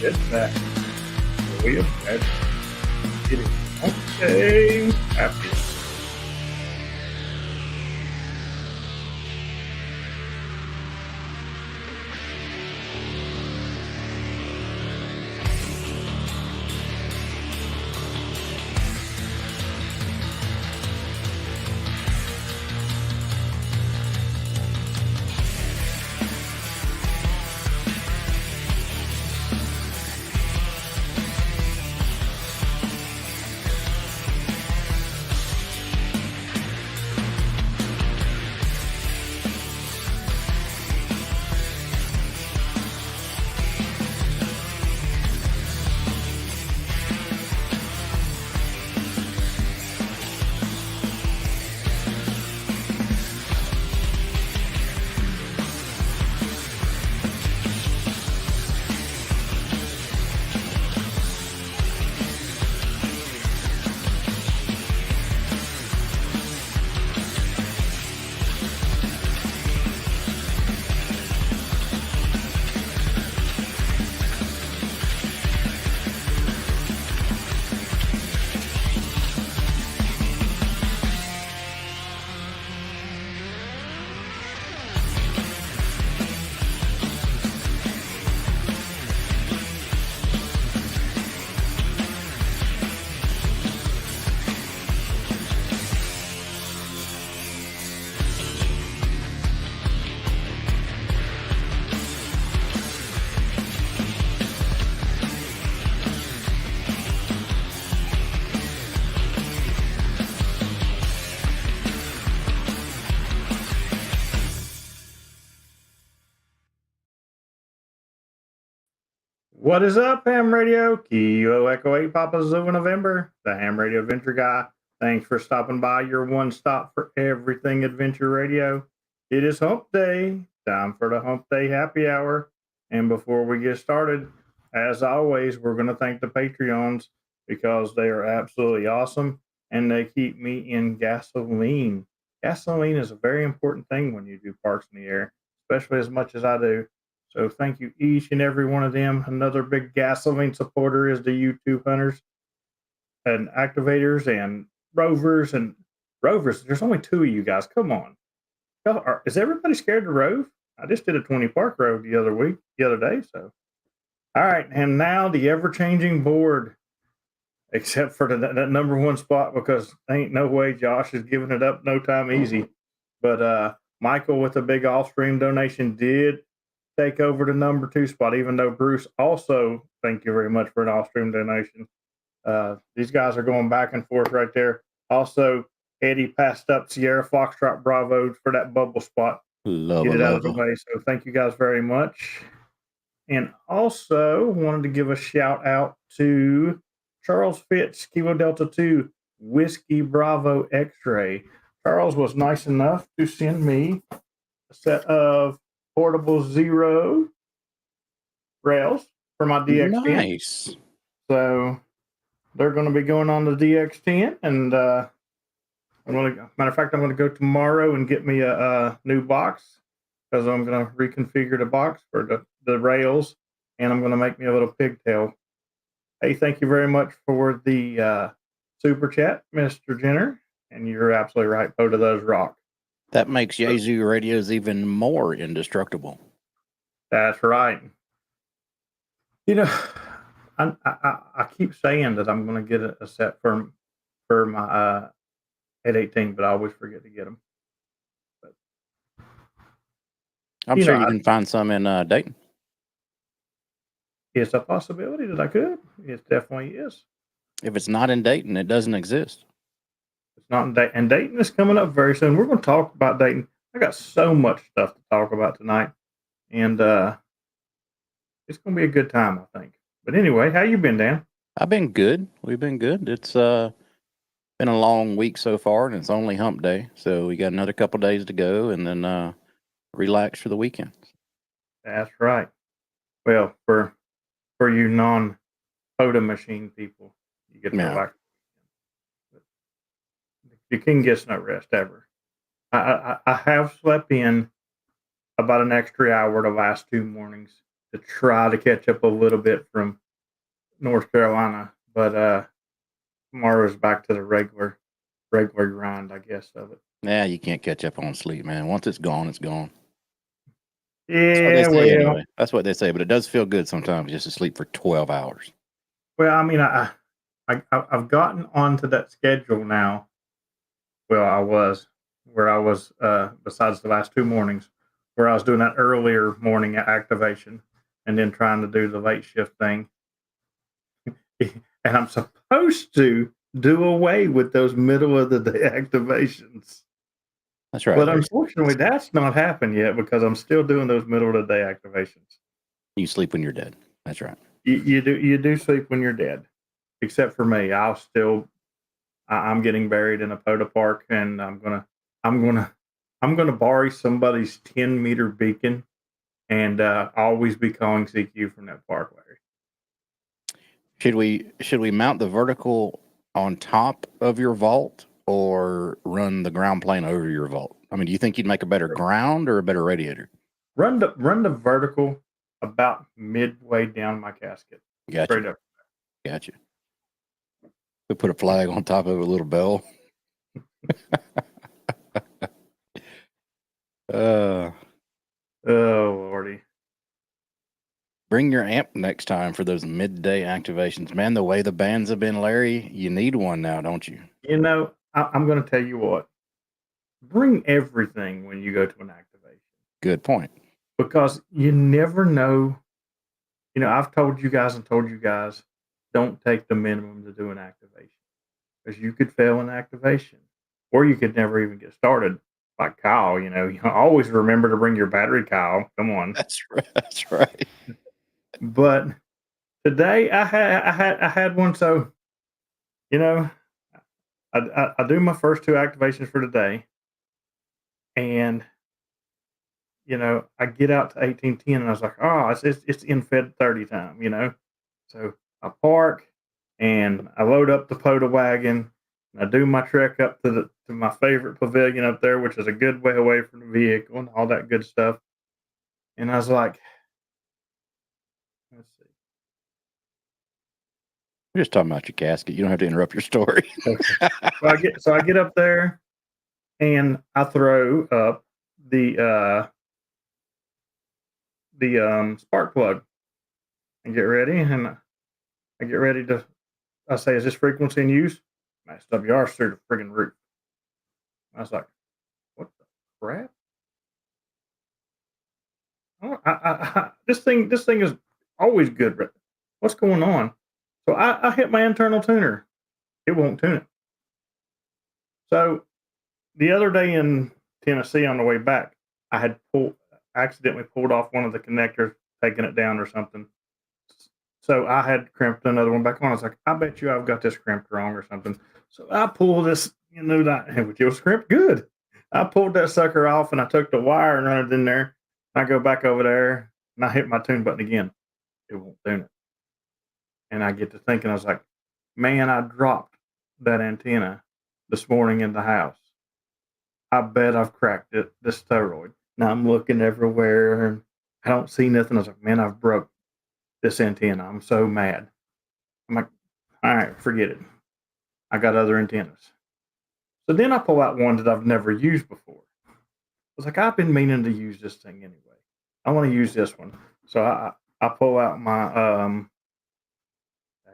It's that William that's getting okay happy. What is up, Ham Radio? Kilo Echo 8 Papa Zulu November, the Ham Radio Adventure Guy. Thanks for stopping by, your one stop for everything Adventure Radio. It is Hump Day, time for the Hump Day Happy Hour. And before we get started, as always, we're going to thank the Patreons because they are absolutely awesome and they keep me in gasoline. Gasoline is a very important thing when you do Parks in the Air, especially as much as I do. So thank you, each and every one of them. Another big gasoline supporter is the YouTube hunters and activators and rovers. And rovers, there's only two of you guys. Come on. Is everybody scared to rove? I just did a 20 park rove the other day. So, all right. And now the ever-changing board, except for that number one spot, because ain't no way Josh is giving it up no time easy. But Michael with a big off-stream donation did take over the number two spot, even though Bruce also, thank you very much for an off-stream donation. These guys are going back and forth right there. Also, Eddie passed up Sierra Foxtrot Bravo for that bubble spot. Get it out of the way. So thank you guys very much. And also wanted to give a shout out to Charles Fitz, Kilo Delta 2, Whiskey Bravo X-Ray. Charles was nice enough to send me a set of portable zero rails for my DX10. Nice. So they're going to be going on the DX10, and matter of fact, I'm going to go tomorrow and get me a new box because I'm going to reconfigure the box for the rails, and I'm going to make me a little pigtail. Hey, thank you very much for the super chat, Mr. Jenner, and you're absolutely right. Both of those rock. That makes Yazoo radios even more indestructible. That's right. You know, I keep saying that I'm going to get a set for my 818, but I always forget to get them. But, I'm sure you can find some in Dayton. It's a possibility that I could. It definitely is. If it's not in Dayton, it doesn't exist. It's not in Dayton. And Dayton is coming up very soon. We're going to talk about Dayton. I got so much stuff to talk about tonight. And it's going to be a good time, I think. But anyway, how you been, Dan? I've been good. We've been good. It's been a long week so far, and it's only Hump Day. So we got another couple days to go and then relax for the weekend. That's right. Well, for you non-photo machine people, you get to relax. You king gets no rest ever. I have slept in about an extra hour the last 2 mornings to try to catch up a little bit from North Carolina. But tomorrow's back to the regular grind, I guess, of it. Yeah, you can't catch up on sleep, man. Once it's gone, it's gone. That's what they Yeah, say well, anyway. That's what they say, but it does feel good sometimes just to sleep for 12 hours. I mean, I've gotten onto that schedule now. Well, I was besides the last 2 mornings, where I was doing that earlier morning activation, and then trying to do the late shift thing. And I'm supposed to do away with those middle of the day activations. That's right. But unfortunately, that's not happened yet because I'm still doing those middle of the day activations. You sleep when you're dead. That's right. You do sleep when you're dead, except for me. I'm getting buried in a POTA park, and I'm gonna I'm gonna borrow somebody's 10-meter beacon, and always be calling CQ from that park, Larry. Should we mount the vertical on top of your vault or run the ground plane over your vault? I mean, do you think you'd make a better ground or a better radiator? Run the vertical about midway down my casket, straight Gotcha. up. Gotcha. We put a flag on top of a little bell. Uh, Oh lordy. bring your amp next time for those midday activations. Man, the way the bands have been, Larry, you need one now, don't you? I'm going to tell you what. Bring everything when you go to an activation, Good point. because you never know. I've told you guys and told you guys, don't take the minimum to do an activation, because you could fail an activation, or you could never even get started. Like Kyle, you always remember to bring your battery, Kyle. Come on. That's right. That's right. But today I had one. So you know I do my first two activations for today, and I get out to 1810, and I was like, oh, it's in Fed 30 time. So I park, and I load up the POTA wagon, and I do my trek up to my favorite pavilion up there, which is a good way away from the vehicle and all that good stuff. And I was like, let's see. We're just talking about your casket. You don't have to interrupt your story. Okay. So I get up there, and I throw up the spark plug and get ready, and I get ready to. I say, is this frequency in use? My SWR's through the friggin' roof. I was like, what the crap? This thing is always good, but what's going on? So I hit my internal tuner. It won't tune it. So the other day in Tennessee on the way back, I had accidentally pulled off one of the connectors, taking it down or something. So I had crimped another one back on. I was like, I bet you I've got this crimped wrong or something. So I pulled this, which it was crimped good. I pulled that sucker off, and I took the wire and run it in there. I go back over there, and I hit my tune button again. It won't tune it. And I get to thinking, I was like, man, I dropped that antenna this morning in the house. I bet I've cracked it, this toroid. Now I'm looking everywhere, and I don't see nothing. I was like, man, I've broke this antenna. I'm so mad. I'm like, all right, forget it. I got other antennas. So then I pull out one that I've never used before. I was like, I've been meaning to use this thing anyway. I want to use this one. So I pull out my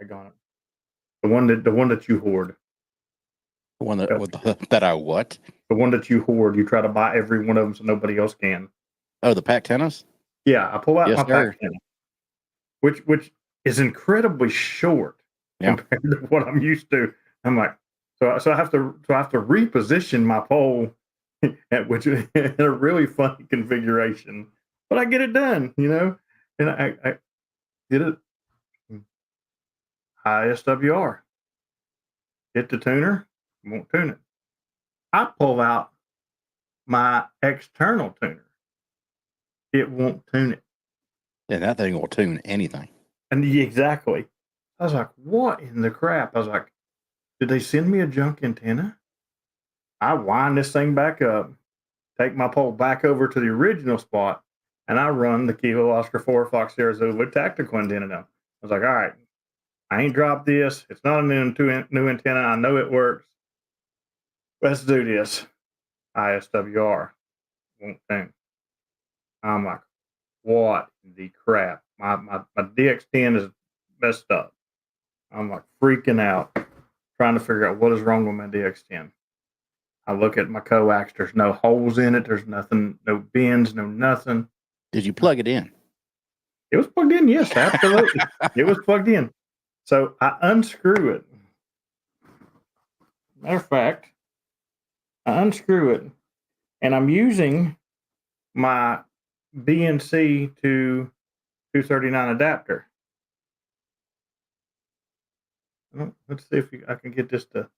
daggone it. The one that you hoard. The one that I what? The one that you hoard. You try to buy every one of them so nobody else can. Oh, the pack tennis? Yeah, I pull out Yes, my sir. pack tennis, which is incredibly short compared to what I'm used to. I'm like, so I have to reposition my pole, which is in a really funny configuration, but I get it done, and I did it. ISWR, hit the tuner, won't tune it. I pull out my external tuner, it won't tune it. And that thing will tune anything. And exactly, I was like, what in the crap? I was like, did they send me a junk antenna? I wind this thing back up, take my pole back over to the original spot, and I run the Kilo Oscar 4 Fox Sierra Zulu tactical antenna now. I was like, all right, I ain't dropped this. It's not a new antenna. I know it works. Let's do this. ISWR won't tune. I'm like, what the crap? My DX10 is messed up. I'm like freaking out, trying to figure out what is wrong with my DX10. I look at my coax. There's no holes in it. There's nothing, no bends, no nothing. Did you plug it in? It was plugged in. Yes, absolutely. It was plugged in. So I unscrew it. Matter of fact, I unscrew it, and I'm using my BNC to 239 adapter. Let's see if I can get this to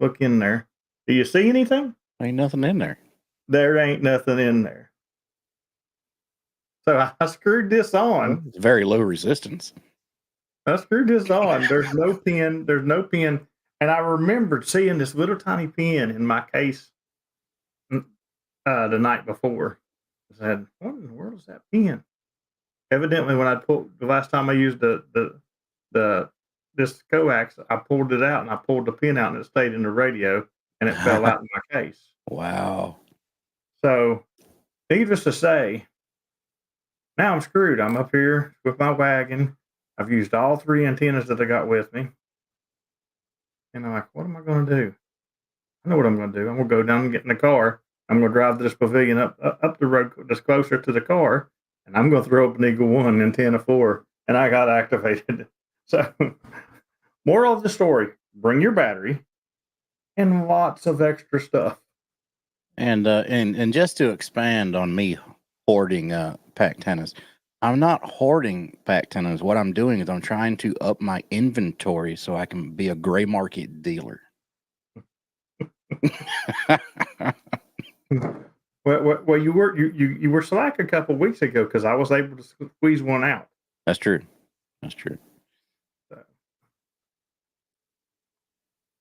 look in there. Do you see anything? Ain't nothing in there. There ain't nothing in there. So I screwed this on. It's very low resistance. I screwed this on. There's no pin. There's no pin. And I remembered seeing this little tiny pin in my case the night before. I said, what in the world is that pin? Evidently, when I pulled the last time I used this coax, I pulled it out and I pulled the pin out and it stayed in the radio and it fell out in my case. Wow. So, needless to say, now I'm screwed. I'm up here with my wagon. I've used all 3 antennas that I got with me. And I'm like, what am I going to do? I know what I'm going to do. I'm going to go down and get in the car. I'm going to drive this pavilion up the road just closer to the car. And I'm going to throw up an Eagle 1 antenna 4. And I got activated. So, moral of the story, bring your battery and lots of extra stuff. And just to expand on me hoarding pack tennis, I'm not hoarding pack tennis. What I'm doing is I'm trying to up my inventory so I can be a gray market dealer. Well, you were slack a couple of weeks ago because I was able to squeeze one out. That's true. That's true.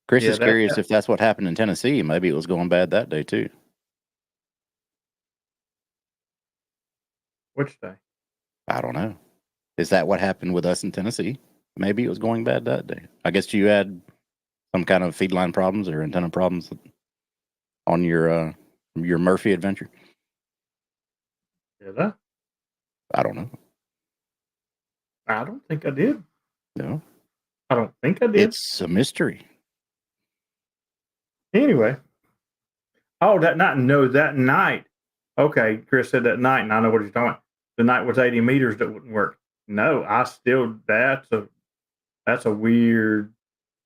Chris is curious if that's what happened in Tennessee. Maybe it was going bad that day too. Which day? I don't know. Is that what happened with us in Tennessee? Maybe it was going bad that day. I guess you had some kind of feed line problems or antenna problems on your Murphy adventure. Did I? I don't know. I don't think I did. No. I don't think I did. It's a mystery. Anyway. Oh, that night. Okay, Chris said that night, and I know what you're talking about. The night was 80 meters that wouldn't work. No, that's a weird,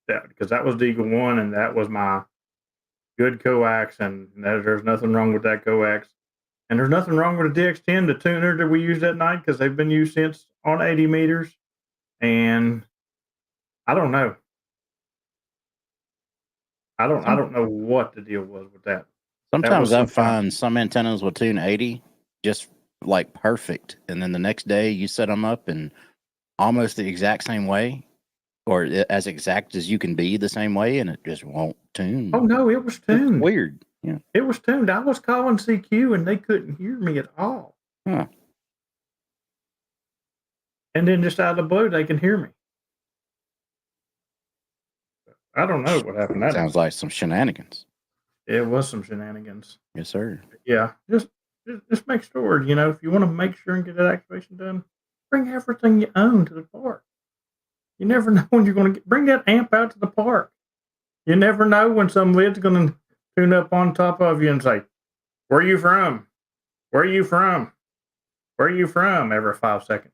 because that was the Eagle 1, and that was my good coax, and there's nothing wrong with that coax. And there's nothing wrong with the DX10, the tuner that we used that night, because they've been used since on 80 meters. And I don't know. I don't know what the deal was with that. Sometimes I find some antennas will tune 80 just like perfect, and then the next day you set them up in almost the exact same way, or as exact as you can be the same way, and it just won't tune. Oh no, it was tuned. It's weird. Yeah, it was tuned. I was calling CQ and they couldn't hear me at all. Huh. And then just out of the blue, they can hear me. I don't know what happened. That sounds like some shenanigans. It was some shenanigans. Yes, sir. Yeah, just make sure, if you want to make sure and get that activation done, bring everything you own to the park. You never know when you're going to bring that amp out to the park. You never know when some lid's going to tune up on top of you and say, "Where are you from? Where are you from? Where are you from?" every 5 seconds.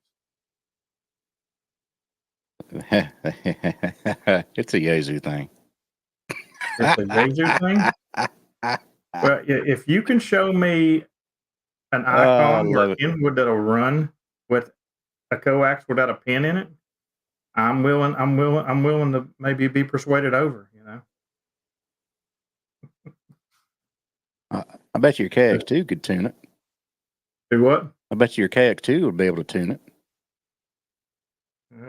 It's a Yazoo thing. It's a Yazoo thing? Well, if you can show me an icon or inwood that'll run with a coax without a pin in it, I'm willing to maybe be persuaded over, I bet your KX2 could tune it. Do what? I bet your KX2 would be able to tune it.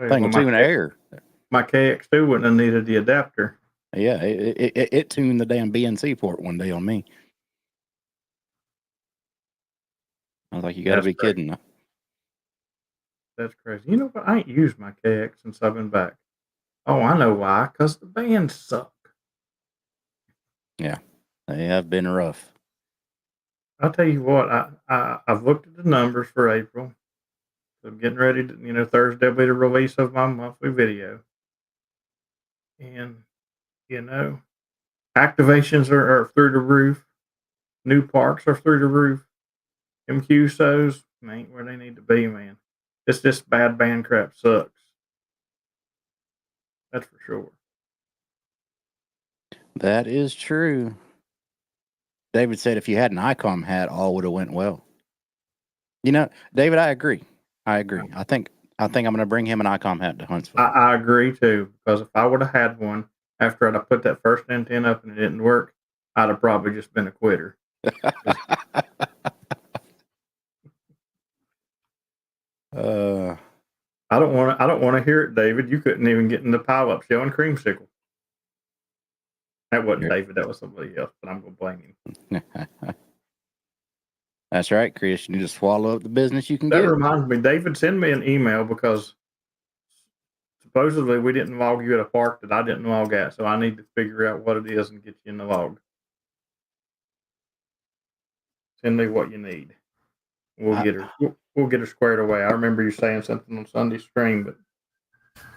Thing will tune air. My KX2 wouldn't have needed the adapter. Yeah, it tuned the damn BNC port one day on me. was like, you got to be kidding. That's crazy. You know what? I ain't used my KX since I've been back. Oh, I know why. Because the bands suck. Yeah, they have been rough. I'll tell you what. I've looked at the numbers for April. I'm getting ready to, Thursday will be the release of my monthly video. And, activations are through the roof. New parks are through the roof. MQSOs ain't where they need to be, man. This bad band crap sucks. That's for sure. That is true. David said if you had an ICOM hat, all would have went well. David, I agree. I think I'm going to bring him an ICOM hat to Huntsville. I agree too, because if I would have had one after I'd put that first antenna up and it didn't work, I'd have probably just been a quitter. I don't want to hear it, David. You couldn't even get in the pile up showing creamsicle. That wasn't David. That was somebody else, but I'm going to blame him. That's right, Chris. You need to swallow up the business you can get. That reminds me, David, send me an email because supposedly we didn't log you at a park that I didn't log at, so I need to figure out what it is and get you in the log. Send me what you need. We'll get her squared away. I remember you saying something on Sunday stream, but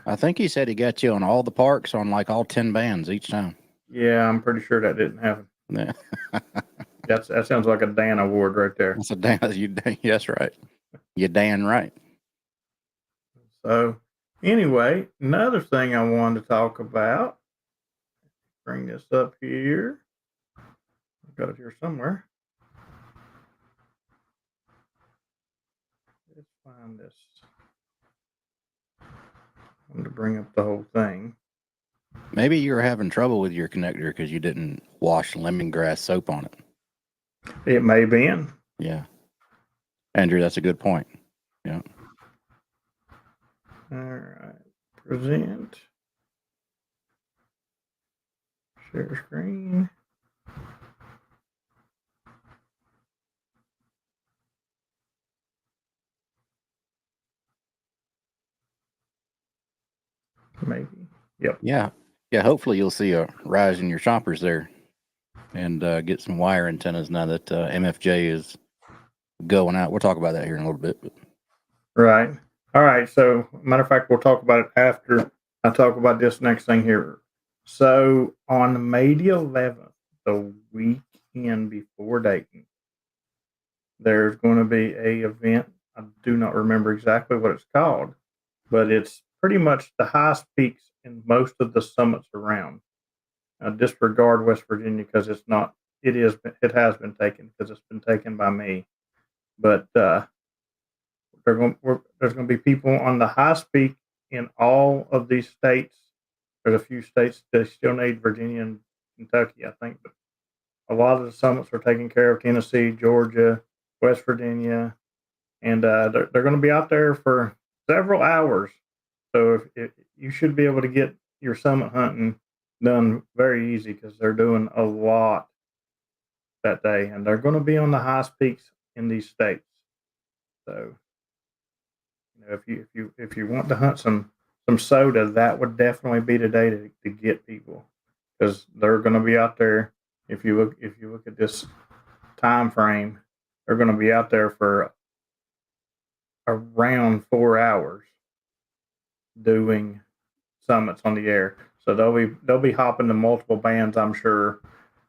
I think he said he got you on all the parks on like all 10 bands each time. Yeah, I'm pretty sure that didn't happen. Yeah. That sounds like a Dan award right there. That's a Dan. That's right. You Dan right. So anyway, another thing I wanted to talk about. Bring this up here. I've got it here somewhere. Let's find this. I wanted to bring up the whole thing. Maybe you were having trouble with your connector because you didn't wash lemongrass soap on it. It may be in. Yeah. Andrew, that's a good point. Yeah. All right. Present. Share screen. Maybe. Yep. Yeah. Yeah. Hopefully you'll see a rise in your choppers there and get some wire antennas now that MFJ is going out. We'll talk about that here in a little bit. But. Right. All right. So, matter of fact, we'll talk about it after I talk about this next thing here. So, on May the 11th, the weekend before Dayton, there's going to be a event. I do not remember exactly what it's called, but it's pretty much the highest peaks in most of the summits around. Disregard West Virginia because it's not. It has been taken because it's been taken by me, but there's going to be people on the highest peak in all of these states. There's a few states that still need Virginia and Kentucky, I think, but a lot of the summits are taking care of Tennessee, Georgia, West Virginia, and they're going to be out there for several hours. So if you should be able to get your summit hunting done very easy because they're doing a lot that day, and they're going to be on the highest peaks in these states. So, if you want to hunt some sota, that would definitely be the day to get people because they're going to be out there. If you look at this time frame, they're going to be out there for around 4 hours doing summits on the air. So they'll be hopping to multiple bands, I'm sure.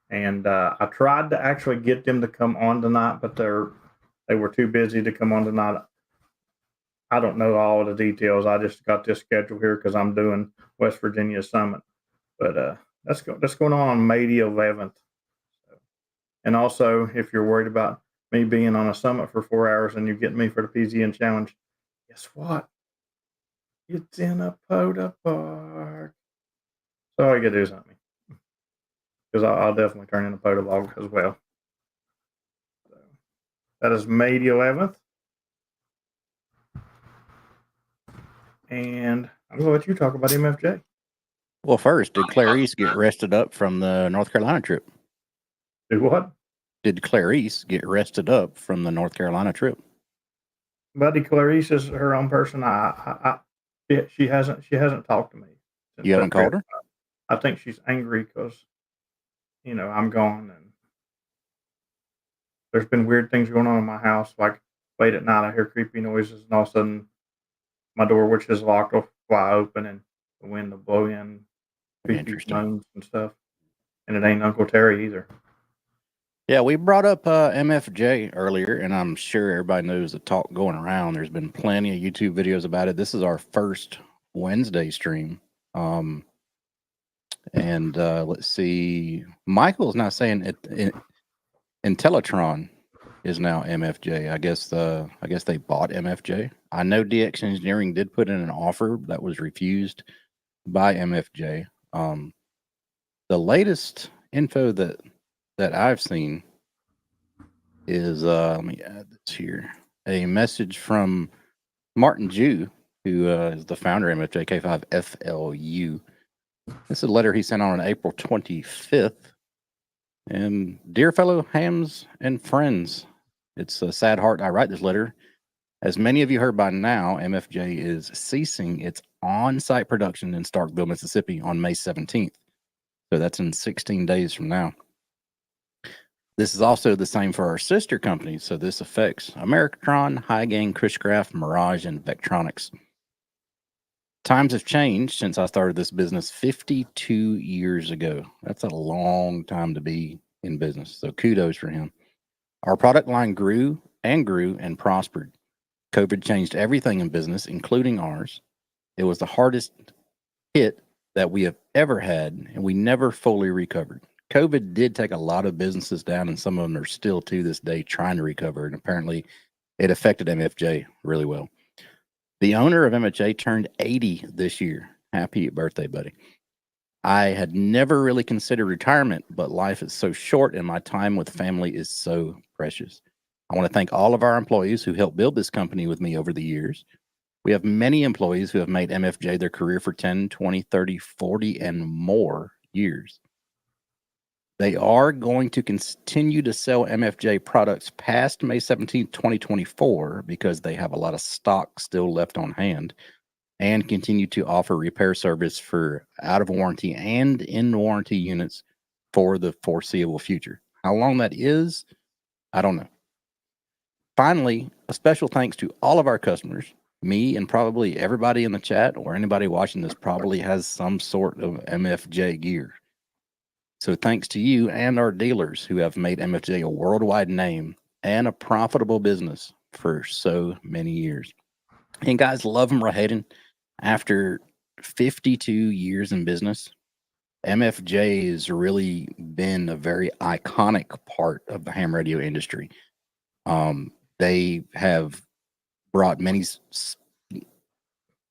And I tried to actually get them to come on tonight, but they were too busy to come on tonight. I don't know all the details. I just got this schedule here because I'm doing West Virginia Summit. But that's going on May the 11th. And also, if you're worried about me being on a summit for 4 hours and you get me for the PZN Challenge, guess what? It's in a POTA park. So all you gotta do is hunt me. Because I'll definitely turn in a POTA log as well. So that is May the 11th. And I'm going to let you talk about MFJ. Well, first, did Clarice get rested up from the North Carolina trip? Do what? did Clarice get rested up from the North Carolina trip? Buddy Clarice is her own person. She hasn't talked to me since You haven't that called trip. her? I think she's angry because I'm gone, and there's been weird things going on in my house. Like late at night, I hear creepy noises, and all of a sudden, my door, which is locked, will fly open, and the wind will blow in creepy Interesting. moans and stuff. And it ain't Uncle Terry either. Yeah, we brought up MFJ earlier, and I'm sure everybody knows the talk going around. There's been plenty of YouTube videos about it. This is our first Wednesday stream. And let's see. Michael's now saying Intellitron is now MFJ. I guess they bought MFJ. I know DX Engineering did put in an offer that was refused by MFJ. The latest info that I've seen is let me add this here. A message from Martin Jew, who is the founder of MFJK5FLU. This is a letter he sent on April 25th. And dear fellow hams and friends, it's a sad heart I write this letter. As many of you heard by now, MFJ is ceasing its on-site production in Starkville, Mississippi on May 17th. So that's in 16 days from now. This is also the same for our sister companies. So this affects Americatron, Hygain, Chris-Craft, Mirage, and Vectronics. Times have changed since I started this business 52 years ago. That's a long time to be in business. So kudos for him. Our product line grew and prospered. COVID changed everything in business, including ours. It was the hardest hit that we have ever had, and we never fully recovered. COVID did take a lot of businesses down, and some of them are still to this day trying to recover. And apparently it affected MFJ really well. The owner of MFJ turned 80 this year. Happy birthday, buddy. I had never really considered retirement, but life is so short and my time with family is so precious. I want to thank all of our employees who helped build this company with me over the years. We have many employees who have made MFJ their career for 10, 20, 30, 40, and more years. They are going to continue to sell MFJ products past May 17, 2024, because they have a lot of stock still left on hand, and continue to offer repair service for out of warranty and in warranty units for the foreseeable future. How long that is, I don't know. Finally, a special thanks to all of our customers. Me and probably everybody in the chat or anybody watching this probably has some sort of MFJ gear. So thanks to you and our dealers who have made MFJ a worldwide name and a profitable business for so many years. And guys, love them or hate them, after 52 years in business, MFJ has really been a very iconic part of the ham radio industry. They have brought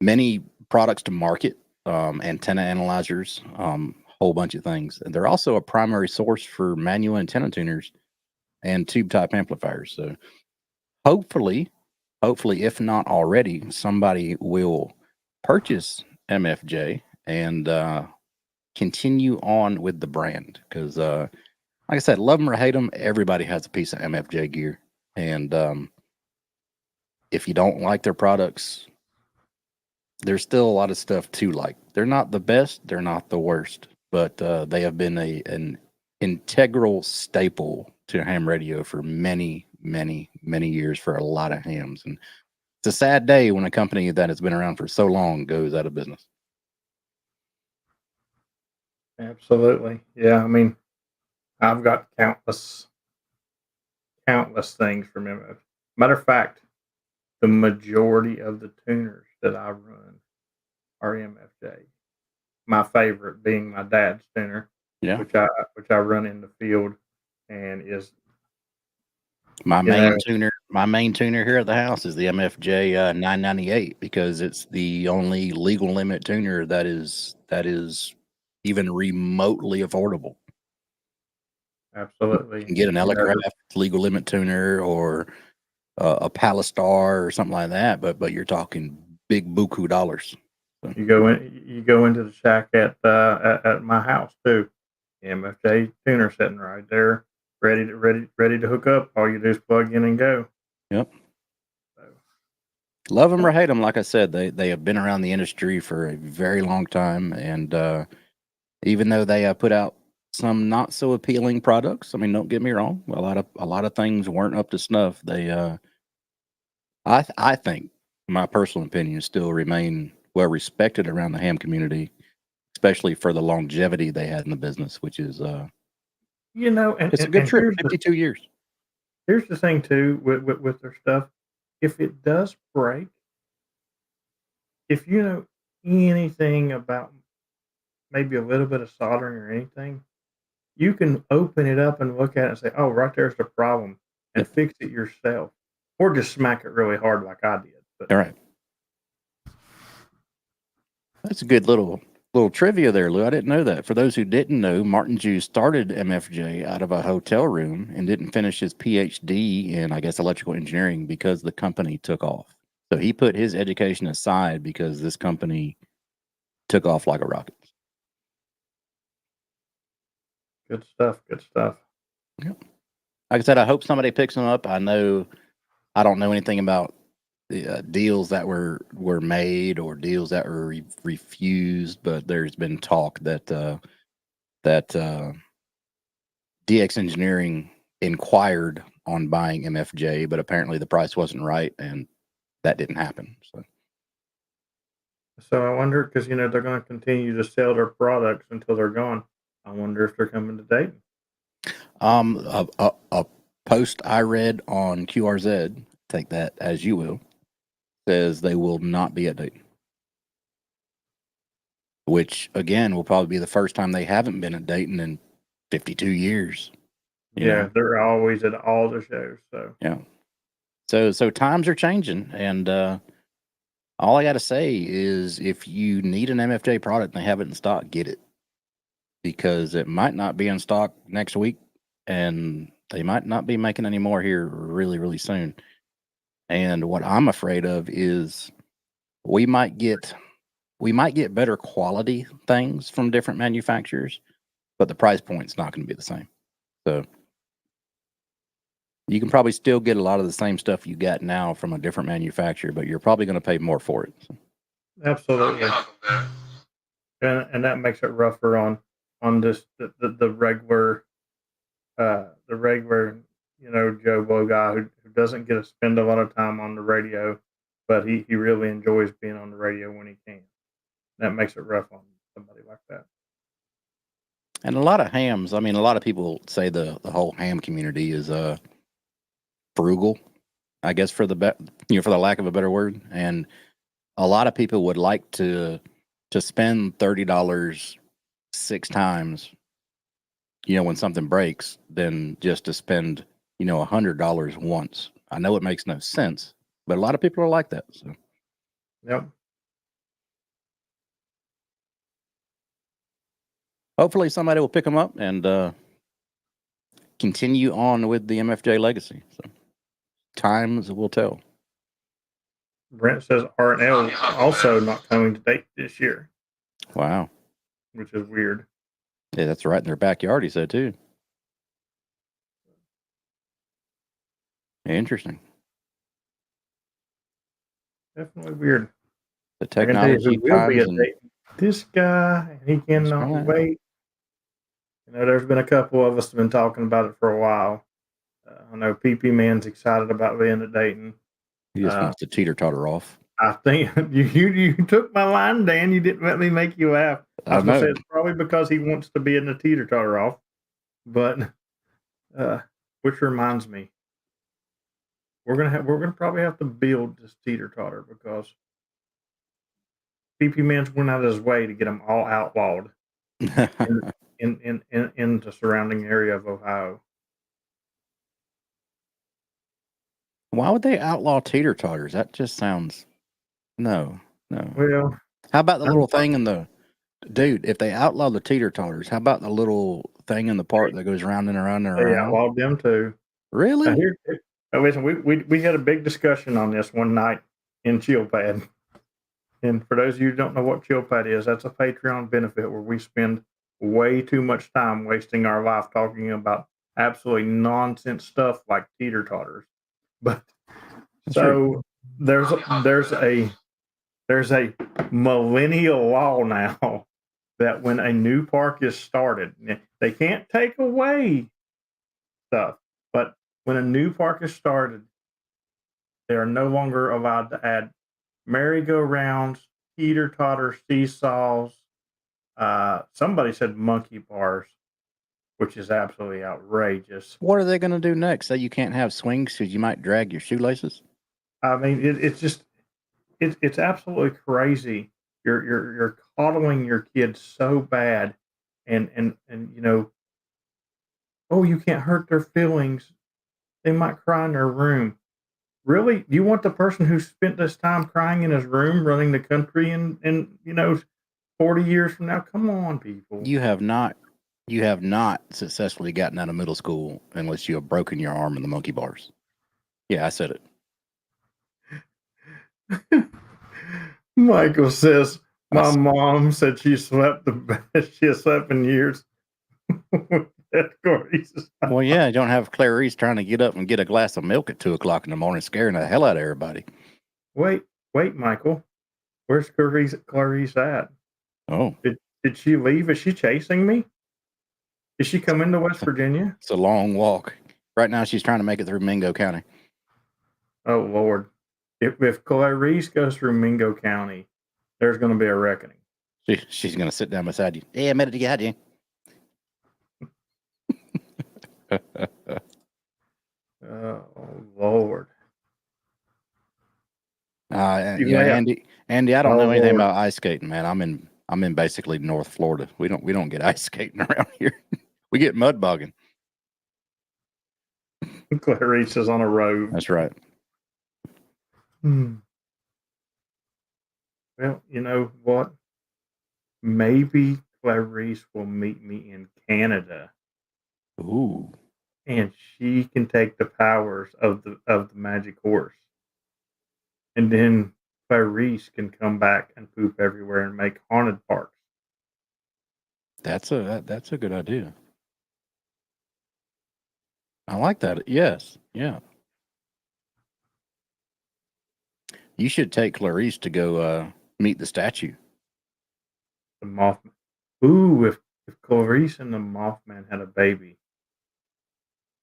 many products to market, antenna analyzers, whole bunch of things. And they're also a primary source for manual antenna tuners and tube type amplifiers. So hopefully, if not already, somebody will purchase MFJ and continue on with the brand. Because, like I said, love them or hate them, everybody has a piece of MFJ gear. And if you don't like their products, there's still a lot of stuff to like. They're not the best, they're not the worst, but they have been an integral staple to ham radio for many, many, many years for a lot of hams. And it's a sad day when a company that has been around for so long goes out of business. Absolutely. Yeah. I mean, I've got countless things from MFJ. Matter of fact, the majority of the tuners that I run are MFJ. My favorite being my dad's tuner, Yeah. which I run in the field, and is my main tuner here at the house is the MFJ 998, because it's the only legal limit tuner that is even remotely affordable. Absolutely. You can get an Elecraft legal limit tuner or a Palistar or something like that, but you're talking big buku dollars. So. You go into the shack at my house too. MFJ tuner sitting right there. ready to hook up. All you do is plug in and go. Yep. So, Love them or hate them, like I said, they have been around the industry for a very long time, and even though they have put out some not so appealing products, I mean, don't get me wrong, a lot of things weren't up to snuff. I think, my personal opinion, still remain well respected around the ham community, especially for the longevity they had in the business, which is you know, and, it's a and, good and trip, 52 years. here's the thing too with their stuff. If it does break, if you know anything about maybe a little bit of soldering or anything, you can open it up and look at it and say, "Oh, right there's the problem," and Yep. fix it yourself, or just smack it really hard like I did. But All right. That's a good little trivia there, Lou. I didn't know that. For those who didn't know, Martin Jew started MFJ out of a hotel room and didn't finish his PhD in, I guess, electrical engineering because the company took off. So he put his education aside because this company took off like a rocket. good stuff. Good stuff. Yep. Like I said, I hope somebody picks them up. I don't know anything about the deals that were made or deals that were refused, but there's been talk that DX Engineering inquired on buying MFJ, but apparently the price wasn't right, and that didn't happen. So I wonder because they're going to continue to sell their products until they're gone. I wonder if they're coming to Dayton. A post I read on QRZ, take that as you will, says they will not be at Dayton, which again will probably be the first time they haven't been at Dayton in 52 years. Yeah, they're always at all the shows. So yeah, so times are changing, and all I got to say is if you need an MFJ product and they have it in stock, get it, because it might not be in stock next week, and they might not be making any more here really, really soon. And what I'm afraid of is we might get better quality things from different manufacturers, but the price point's not going to be the same. So you can probably still get a lot of the same stuff you got now from a different manufacturer, but you're probably going to pay more for it. So. absolutely, and that makes it rougher on this the regular Joe Blow guy who doesn't get to spend a lot of time on the radio, but he really enjoys being on the radio when he can. That makes it rough on somebody like that. And a lot of hams, I mean, a lot of people say the whole ham community is frugal, I guess, for the for the lack of a better word. And a lot of people would like to spend $30 6 times, when something breaks, than just to spend, $100 once. I know it makes no sense, but a lot of people are like that. So. Yep. Hopefully somebody will pick them up and continue on with the MFJ legacy. So times will tell. Brent says R&L also not coming to Dayton this year. Wow. Which is weird. Yeah, that's right in their backyard, he said, too. Interesting. Definitely weird. The technology will be at Dayton. This guy, he cannot wait. There's been a couple of us have been talking about it for a while. I know PP Man's excited about being at Dayton. He just wants to teeter-totter off. I think you took my line, Dan. You didn't let me make you laugh. I was going to say it's probably because he wants to be in the teeter-totter off. But which reminds me, we're gonna probably have to build this teeter-totter because PP Man's went out of his way to get them all outlawed in the surrounding area of Ohio. Why would they outlaw teeter-totters? That just sounds no. Well, how about the little thing in the dude? If they outlaw the teeter-totters, how about the little thing in the park that goes round and around and around? They outlawed them too. Really? Listen, we had a big discussion on this one night in Chillpad. And for those of you who don't know what Chillpad is, that's a Patreon benefit where we spend way too much time wasting our life talking about absolutely nonsense stuff like teeter totters. But Sure. so there's a millennial law now that when a new park is started, they can't take away stuff, but when a new park is started, they are no longer allowed to add merry-go-rounds, teeter-totter seesaws. Somebody said monkey bars, which is absolutely outrageous. What are they going to do next? Say you can't have swings because you might drag your shoelaces? I mean, it's just it's absolutely crazy. You're coddling your kids so bad, and oh, you can't hurt their feelings. They might cry in their room. Really? You want the person who spent this time crying in his room running the country in 40 years from now? Come on, people. You have not successfully gotten out of middle school unless you have broken your arm in the monkey bars. Yeah, I said it. Michael says, I my s- mom said she slept the best she has slept in years. Well, yeah, you don't have Clarice trying to get up and get a glass of milk at 2 o'clock in the morning, scaring the hell out of everybody. Wait, Michael. Where's Clarice at? Oh, Did she leave? Is she chasing me? Did she come into West Virginia? it's a long walk. Right now, she's trying to make it through Mingo County. Oh Lord. If Clarice goes through Mingo County, there's going to be a reckoning. She's going to sit down beside you. Yeah, I made it to get you. Oh Lord. Andy, I don't Oh know anything Lord. about ice skating, man. I'm in basically North Florida. We don't get ice skating around here. We get mud bogging. Clarice is on a road. That's right. Well, you know what? Maybe Clarice will meet me in Canada, Ooh, and she can take the powers of the magic horse, and then Clarice can come back and poop everywhere and make haunted parks. that's a good idea. I like that. Yes, yeah. You should take Clarice to go meet the statue. The Mothman. Ooh, if Clarice and the Mothman had a baby,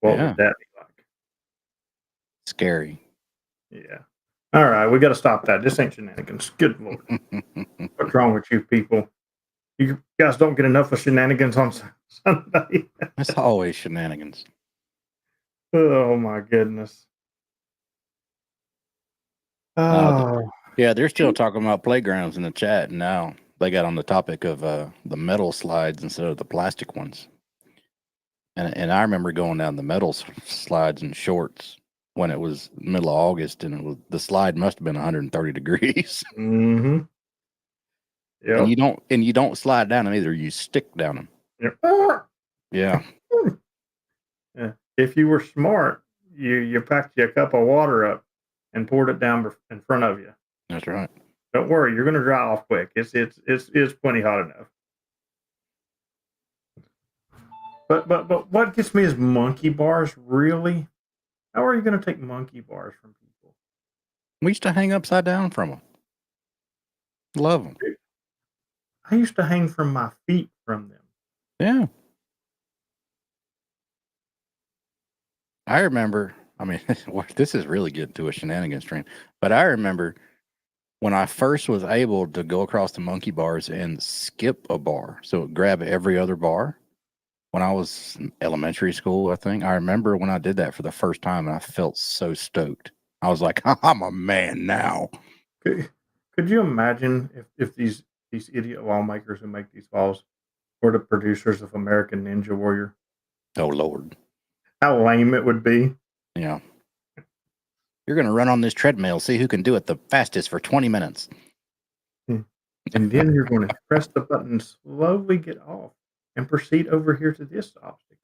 what Yeah, would that be like? scary. Yeah. All right, we got to stop that. This ain't shenanigans. Good Lord. What's wrong with you people? You guys don't get enough of shenanigans on Sunday. That's always shenanigans. Oh my goodness. Uh, Oh, yeah, they're still talking about playgrounds in the chat, and now they got on the topic of the metal slides instead of the plastic ones. And I remember going down the metal slides in shorts when it was middle of August, and the slide must have been 130 degrees. mm-hmm. And Yep. you don't slide down them either. You stick down them. Yep. Yeah, Yeah. If you were smart, you packed you a cup of water up and poured it down in front of you. that's right. Don't worry, you're going to dry off quick. It's plenty hot enough. But what gets me is monkey bars. Really? How are you going to take monkey bars from people? We used to hang upside down from them. Love them. I used to hang from my feet from them. Yeah. I remember, I mean, this is really getting to a shenanigans train, but I remember when I first was able to go across the monkey bars and skip a bar, so grab every other bar when I was in elementary school, I think. I remember when I did that for the first time and I felt so stoked. I was like, I'm a man now. Could you imagine if these idiot lawmakers who make these laws were the producers of American Ninja Warrior? Oh, Lord. How lame it would be. Yeah. You're going to run on this treadmill, see who can do it the fastest for 20 minutes. And then you're going to press the button, slowly get off, and proceed over here to this obstacle.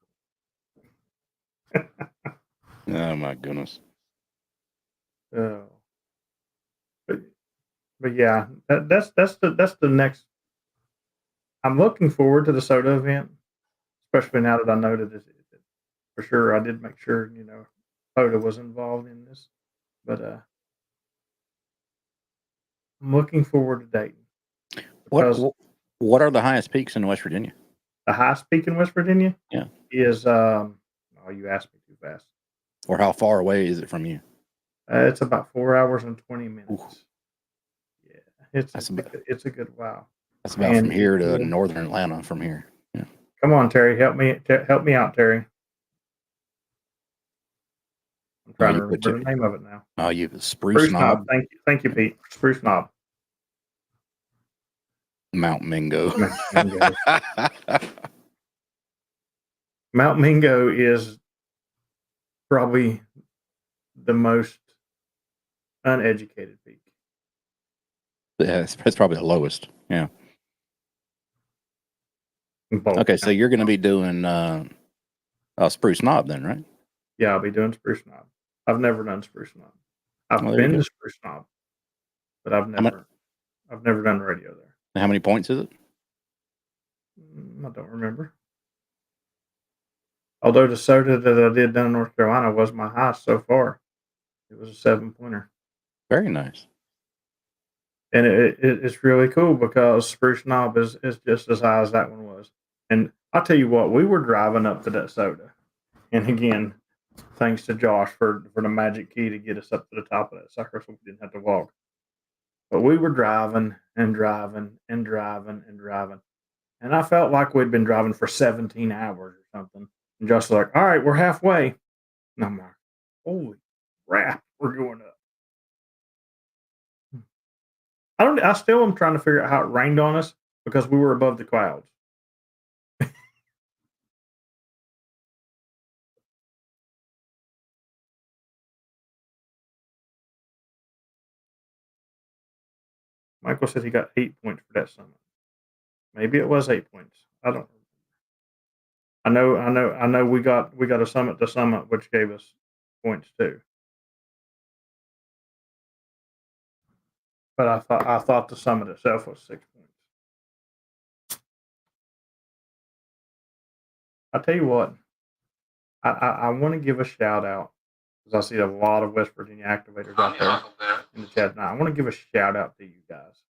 Oh, my goodness. Oh, but yeah, that's the next. I'm looking forward to the soda event, especially now that I know that for sure. I did make sure, Hoda was involved in this, but I'm looking forward to Dayton What because what are the highest peaks in West Virginia? the highest peak in West Virginia Yeah. is oh, you asked me too fast. Or how far away is it from you? It's about 4 hours and 20 minutes. Ooh. Yeah, it's a good while. That's about And from here to northern Atlanta from here. Yeah. come on, Terry, help me out, Terry. I'm trying to remember the name of it now. Oh, you Spruce Spruce Knob, Thank you, Pete. Spruce Knob. Mount Mingo. Mount Mingo. Mount Mingo is probably the most uneducated peak. Yeah, it's probably the lowest. Yeah. Okay, so you're going to be doing Spruce Knob then, right? Yeah, I'll be doing Spruce Knob. I've never done Spruce Knob. I've been to Spruce Knob, but I've never done radio there. How many points is it? I don't remember. Although the sota that I did down in North Carolina was my highest so far. It was a 7-pointer. Very nice. And it's really cool because Spruce Knob is just as high as that one was. And I'll tell you what, we were driving up to that sota. And again, thanks to Josh for the magic key to get us up to the top of that sucker so we didn't have to walk. But we were driving and driving and driving and driving. And I felt like we'd been driving for 17 hours or something. And Josh was like, all right, we're halfway. And I'm like, holy crap, we're going up. I still am trying to figure out how it rained on us because we were above the clouds. Michael said he got 8 points for that summit. Maybe it was 8 points. I don't remember. I know we got a summit to summit, which gave us points too. But I thought the summit itself was 6 points. I tell you what, I want to give a shout out because I see a lot of West Virginia activators out there in the chat now. I want to give a shout out to you guys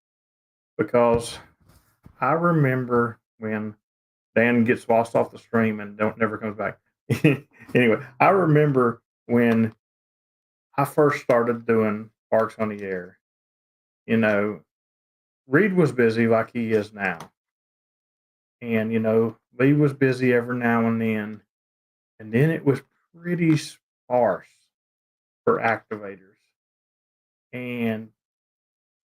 because I remember when Dan gets lost off the stream and never comes back. Anyway, I remember when I first started doing Parks on the Air. Reed was busy like he is now. And, Lee was busy every now and then. And then it was pretty sparse for activators. And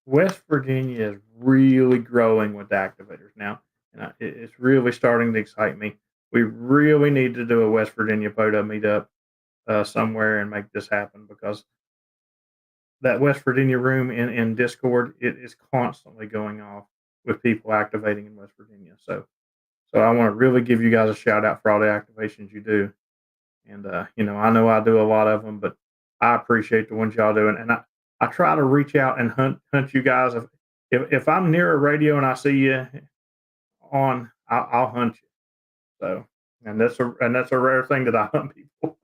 West Virginia is really growing with activators now. And it's really starting to excite me. We really need to do a West Virginia POTA meetup somewhere and make this happen because that West Virginia room in Discord, it is constantly going off with people activating in West Virginia. So I want to really give you guys a shout out for all the activations you do. And, I know I do a lot of them, but I appreciate the ones y'all doing. And I try to reach out and hunt you guys. If I'm near a radio and I see you on, I'll hunt you. So, and that's a rare thing that I hunt people.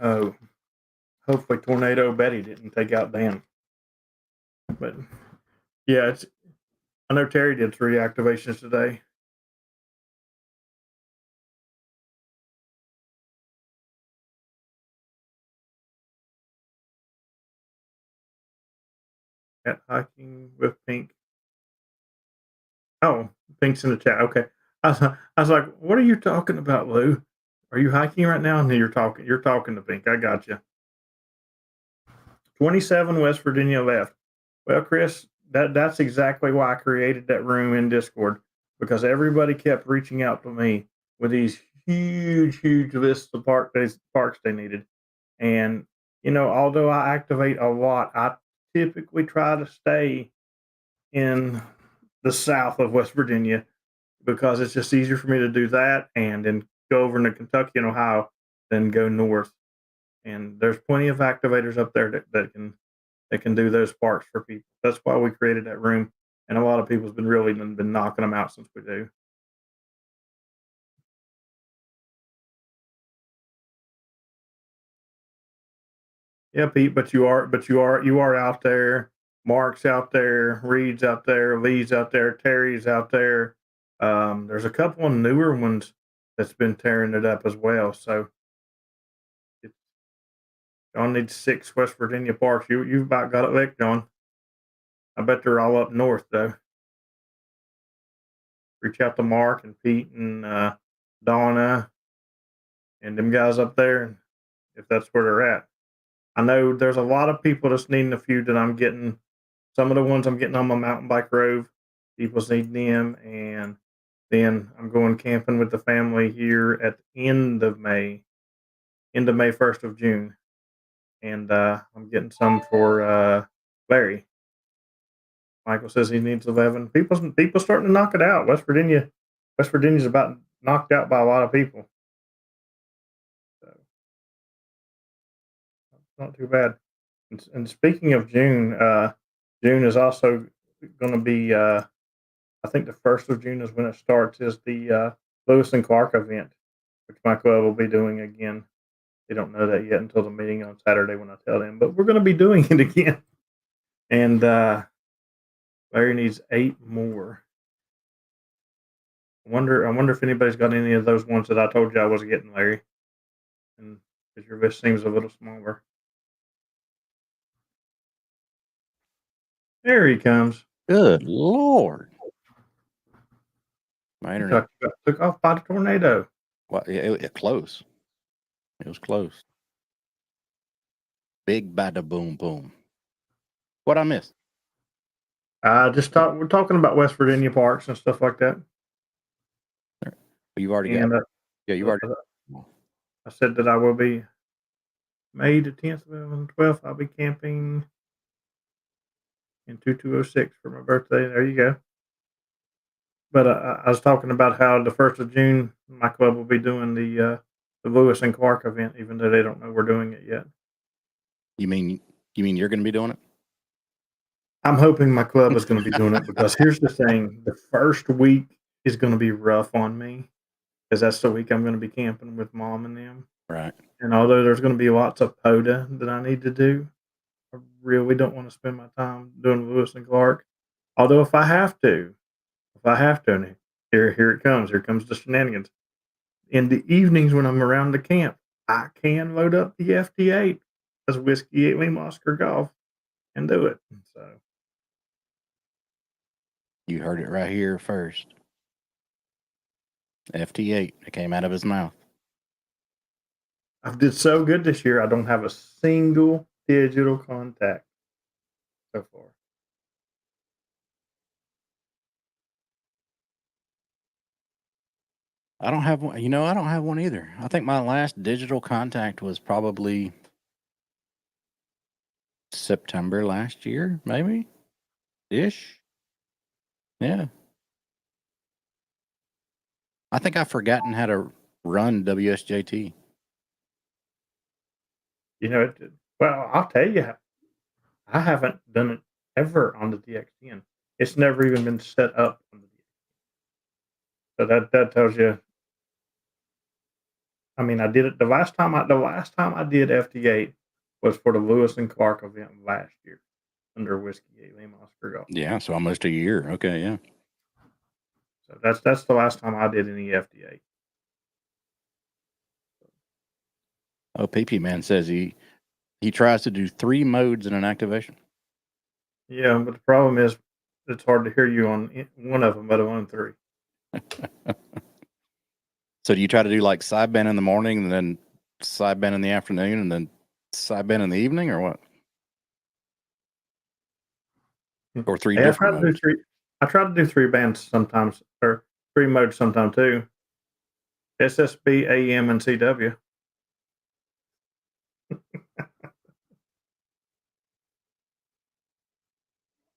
Oh, hopefully Tornado Betty didn't take out Dan. But yeah, I know Terry did 3 activations today. At hiking with Pink. Oh, Pink's in the chat. Okay. I was like, what are you talking about, Lou? Are you hiking right now? And you're talking to Pink. I got you. 27 West Virginia left. Well, Chris, that's exactly why I created that room in Discord because everybody kept reaching out to me with these huge lists of parks they needed. And, although I activate a lot, I typically try to stay in the south of West Virginia because it's just easier for me to do that and then go over into Kentucky and Ohio than go north. And there's plenty of activators up there that can do those parks for people. That's why we created that room. And a lot of people's been knocking them out since we do. Yeah, Pete, you are out there. Mark's out there, Reed's out there, Lee's out there, Terry's out there. There's a couple of newer ones that's been tearing it up as well. So it, John needs 6 West Virginia parks. You've about got it licked, John. I bet they're all up north though. Reach out to Mark and Pete and Donna and them guys up there, if that's where they're at. I know there's a lot of people that's needing a few that I'm getting. Some of the ones I'm getting on my mountain bike road, people's needing them, and then I'm going camping with the family here at the end of May, 1st of June, and I'm getting some for Larry. Michael says he needs 11. People starting to knock it out. West Virginia's about knocked out by a lot of people. So not too bad. And speaking of June, June is also going to be. I think the 1st of June is when it starts. Is the Lewis and Clark event, which my club will be doing again. They don't know that yet until the meeting on Saturday when I tell them. But we're going to be doing it again. And Larry needs 8 more. I wonder if anybody's got any of those ones that I told you I was getting, Larry. And because your list seems a little smaller. There he comes. Good Lord. My internet took off by the tornado. Well, it close. It was close. Big bada boom boom. What I missed? We're talking about West Virginia parks and stuff like that. You've already got. You've already. I said that I will be May the 10th, 11th, 12th. I'll be camping in 2206 for my birthday. There you go. But I was talking about how the 1st of June, my club will be doing the Lewis and Clark event, even though they don't know we're doing it yet. You mean you're going to be doing it? I'm hoping my club is going to be doing it because here's the thing: the first week is going to be rough on me because that's the week I'm going to be camping with Mom and them. Right. And although there's going to be lots of POTA that I need to do, I really don't want to spend my time doing Lewis and Clark. Although if I have to, and here it comes. Here comes the shenanigans. In the evenings when I'm around the camp, I can load up the FT8 as Whiskey 8 Lima Oscar Golf and do it. So you heard it right here first. FT8. It came out of his mouth. I did so good this year. I don't have a single digital contact so far. I don't have one. I don't have one either. I think my last digital contact was probably September last year, maybe ish. Yeah. I think I've forgotten how to run WSJT. Well, I'll tell you, I haven't done it ever on the DX10. It's never even been set up on the DX10. So that tells you. I mean, I did it the last time I did FT8 was for the Lewis and Clark event last year under Whiskey 8 Lima Oscar Golf. Yeah, so almost a year. Okay, yeah. So that's the last time I did any FT8. Oh, PP Man says he tries to do 3 modes in an activation. Yeah, but the problem is it's hard to hear you on one of them, but I'm on 3. So do you try to do like sideband in the morning and then sideband in the afternoon and then sideband in the evening or what? Or 3 different modes? I try to do 3 bands sometimes, or 3 modes sometimes too. SSB, AM, and CW.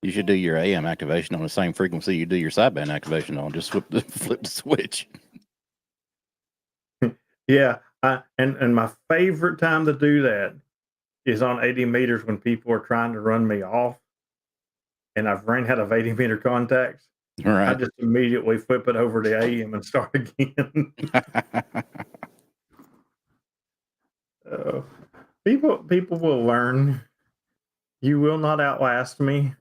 You should do your AM activation on the same frequency you do your sideband activation on. Just flip the switch. Yeah, and my favorite time to do that is on 80 meters when people are trying to run me off, and I've ran out of 80-meter contacts. Right. I just immediately flip it over to AM and start again. people will learn. You will not outlast me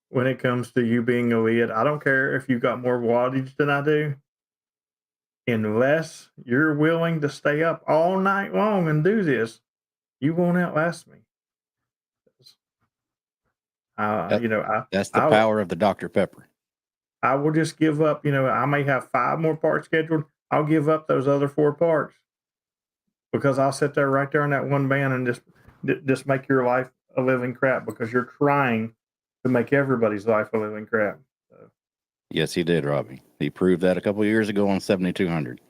when it comes to you being a lead. I don't care if you got more wattage than I do, unless you're willing to stay up all night long and do this. You won't outlast me. That, You know, that's the I power of the Dr. Pepper. I will just give up. You know, I may have 5 more parts scheduled. I'll give up those other 4 parts because I'll sit there right there in that one band and just make your life a living crap because you're trying to make everybody's life a living crap. So. Yes, he did, Robbie. He proved that a couple of years ago on 7200.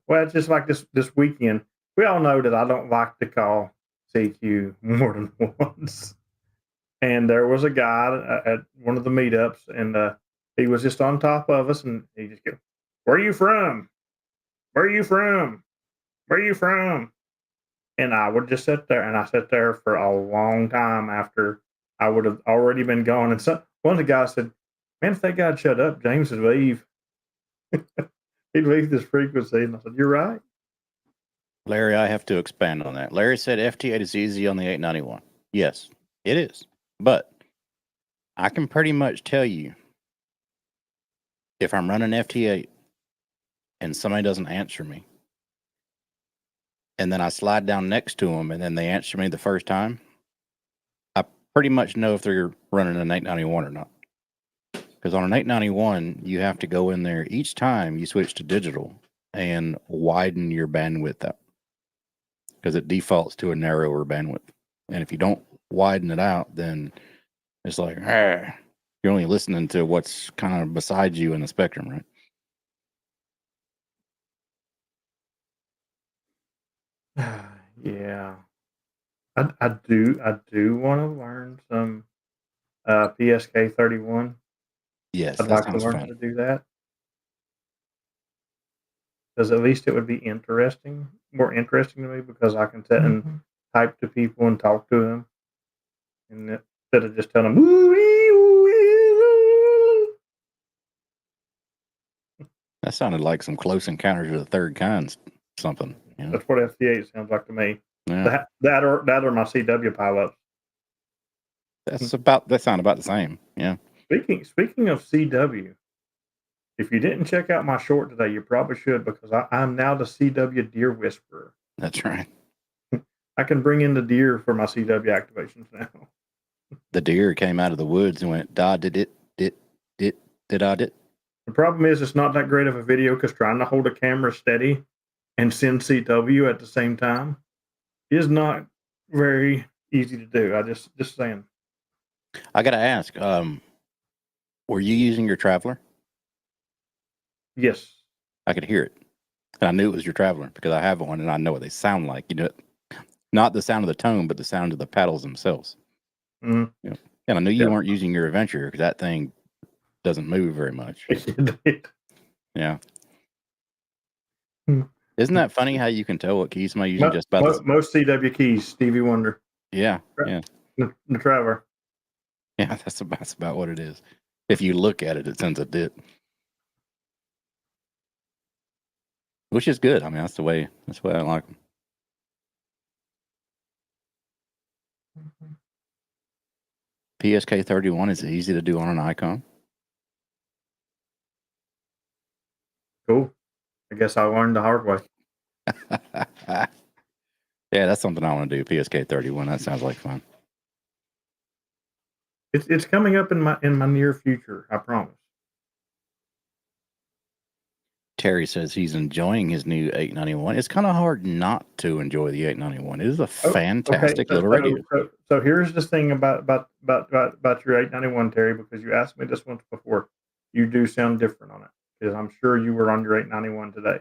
Well, it's just like this weekend. We all know that I don't like to call CQ more than once. And there was a guy at one of the meetups, and he was just on top of us, and he just go, "Where are you from? Where are you from? Where are you from?" And I would just sit there, and I sat there for a long time after I would have already been gone. And so one of the guys said, "Man, if that guy'd shut up, James would leave. He'd leave this frequency." And I said, "You're right." Larry, I have to expand on that. Larry said FT8 is easy on the 891. Yes, it is. But I can pretty much tell you if I'm running FT8 and somebody doesn't answer me, and then I slide down next to them and then they answer me the first time, I pretty much know if they're running an 891 or not. Because on an 891, you have to go in there each time you switch to digital and widen your bandwidth out. Because it defaults to a narrower bandwidth. And if you don't widen it out, then it's like, you're only listening to what's kind of beside you in the spectrum, right? Yeah. I do want to learn some PSK 31. Yes, I'd that like to sounds learn how fun. to do that because at least it would be interesting, more interesting to me because I can sit and type to people and talk to them, and instead of just telling them, That sounded like some close encounters of the third kind something. You know? that's what FT8 sounds like to me. Yeah, That or my CW pileups. that sound about the same. Yeah. Speaking of CW, if you didn't check out my short today, you probably should because I'm now the CW Deer Whisperer. That's right. I can bring in the deer for my CW activations now. The deer came out of the woods and went, da did it, did I did. The problem is it's not that great of a video because trying to hold a camera steady and send CW at the same time is not very easy to do. I just saying. I gotta ask, were you using your traveler? Yes. I could hear it. And I knew it was your traveler because I have one and I know what they sound like. You know, not the sound of the tone, but the sound of the paddles themselves. Mm. You know? And I knew you weren't using your adventure because that thing doesn't move very much. Yeah. Isn't that funny how you can tell what keys am I using just by this? Most CW keys, Stevie Wonder. Yeah. Yeah. The Traveler. Yeah, that's about what it is. If you look at it, it sends a dip. Which is good. I mean, that's the way I like them. PSK 31 is easy to do on an icon. Cool. I guess I learned the hard way. Yeah, that's something I want to do. PSK 31. That sounds like fun. It's coming up in my near future. I promise. Terry says he's enjoying his new 891. It's kind of hard not to enjoy the 891. It is a fantastic little radio. So here's the thing about your 891, Terry, because you asked me this once before. You do sound different on it because I'm sure you were on your 891 today,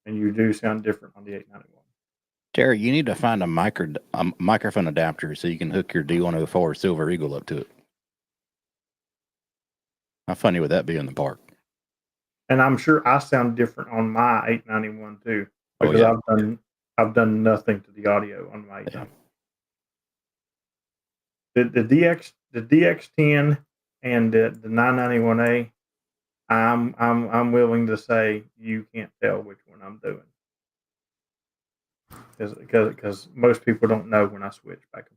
and you do sound different on the 891. Terry, you need to find a microphone adapter so you can hook your D104 Silver Eagle up to it. How funny would that be in the park? And I'm sure I sound different on my 891 too, because I've done nothing to the audio on my 891. The DX10 and the 991A, I'm willing to say you can't tell which one I'm doing. because most people don't know when I switch back and forth.